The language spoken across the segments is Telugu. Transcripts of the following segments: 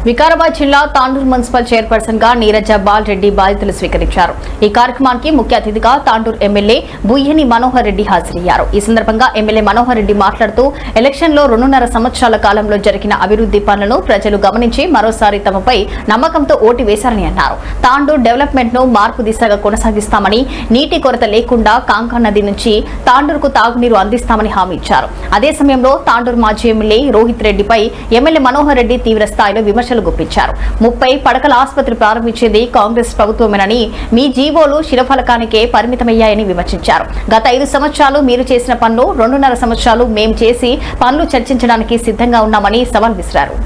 వికారాబాద్ జిల్లా తాండూరు మున్సిపల్ చైర్పర్సన్ గా నీరజ బాల్ రెడ్డి బాధ్యతలు స్వీకరించారు. ఈ కార్యక్రమానికి ముఖ్య అతిథిగా తాండూరు ఎమ్మెల్యే బుయ్యని మనోహర్ రెడ్డి హాజరయ్యారు. ఈ సందర్భంగా ఎమ్మెల్యే మనోహర్ రెడ్డి మాట్లాడుతూ ఎలక్షన్ లో 2.5 సంవత్సరాల కాలంలో జరిగిన అభివృద్ధి పనులను ప్రజలు గమనించి మరోసారి తమపై నమ్మకంతో ఓటు వేశారని అన్నారు. తాండూరు డెవలప్మెంట్ ను మార్పు దిశగా కొనసాగిస్తామని, నీటి కొరత లేకుండా కాంకా నది నుంచి తాండూరుకు తాగునీరు అందిస్తామని హామీ ఇచ్చారు. అదే సమయంలో తాండూరు మాజీ ఎమ్మెల్యే రోహిత్ రెడ్డిపై ఎమ్మెల్యే మనోహర్ రెడ్డి తీవ్ర స్థాయిలో విమర్శలు గుప్పించారు. 30 పడకల ఆసుపత్రి ప్రారంభించేది కాంగ్రెస్ ప్రభుత్వమేనని, మీ జీవోలు శిలఫలకానికే పరిమితమయ్యాయని విమర్శించారు. గత 5 సంవత్సరాలు మీరు చేసిన పనులు, 2.5 సంవత్సరాలు మేం చేసి పనులు చర్చించడానికి సిద్ధంగా ఉన్నామని సవాల్ విసిరారు.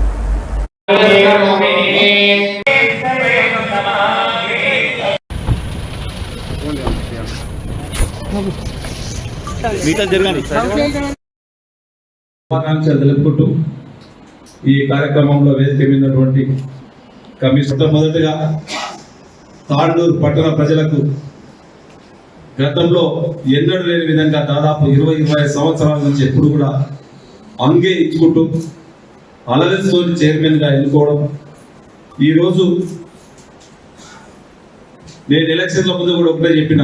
తెలుపుకుంటూ ఈ కార్యక్రమంలో వేదిక మీదటువంటి కమిషనర్ మొదటగా తాండూరు పట్టణ ప్రజలకు గతంలో ఎన్నడూ లేని విధంగా దాదాపు 20-25 సంవత్సరాల నుంచి ఎప్పుడు కూడా అంగే ఇచ్చుకుంటూ అలవెన్స్లోని చైర్మన్ గా ఎన్నుకోవడం. ఈరోజు నేను ఎలక్షన్ల ముందు కూడా ఒకటే చెప్పిన,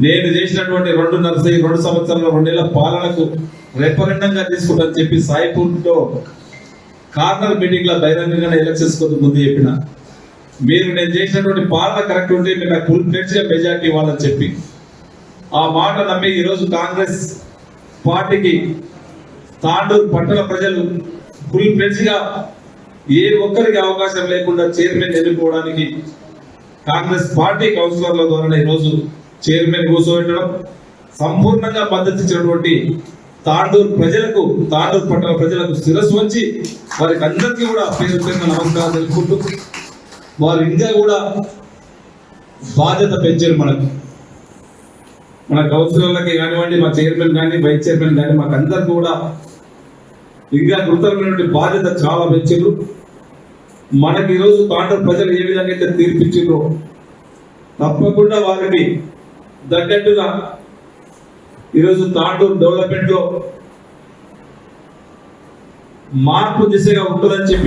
నేను చేసినటువంటి 2 సంవత్సరాల 2 నెలల పాలనకు రెఫరెండంగా తీసుకుంటానని చెప్పి సాయిపూర్లో కార్నర్ మీటింగ్ లో బహిరంగంగా ఎలక్షన్స్ ముందు చెప్పిన, మీరు నేను చేసినటువంటి పాలన కరెక్ట్ ఉంటే మీరు నాకు ఫుల్ ఫ్లెడ్జ్ గా మెజార్టీ ఇవ్వాలని చెప్పి ఆ మాట నమ్మి ఈరోజు కాంగ్రెస్ పార్టీకి తాండూరు పట్టణ ప్రజలు ఫుల్ ఫ్లెడ్జ్ గా ఏ ఒక్కరికి అవకాశం లేకుండా చైర్మన్ ఎన్నుకోవడానికి కాంగ్రెస్ పార్టీ కౌన్సిలర్ల ద్వారా ఈరోజు చైర్మన్ కూర్చోబెట్టడం, సంపూర్ణంగా మద్దతు ఇచ్చినటువంటి తాండూరు ప్రజలకు, తాండూరు పట్టణ ప్రజలకు శిరస్సు వంచి వారికి అందరికీ కూడా పేరు పేరున నమస్కారం తెలుపుకుంటూ, వారు ఇంకా కూడా బాధ్యత పెంచారు. మన కౌన్సిలర్లకి కానివ్వండి, మా చైర్మన్ కానీ వైస్ చైర్మన్ కానీ మాకు అందరికీ కూడా ఇంకా గురుతరమైనటువంటి బాధ్యత చాలా పెంచారు. మనకి ఈరోజు తాండూరు ప్రజలు ఏ విధంగా అయితే తీర్పిచ్చారో తప్పకుండా వారికి తగ్గట్టుగా ఈరోజు తాండూరు డెవలప్మెంట్ లో మార్పు దిశగా ఉంటుందని చెప్పి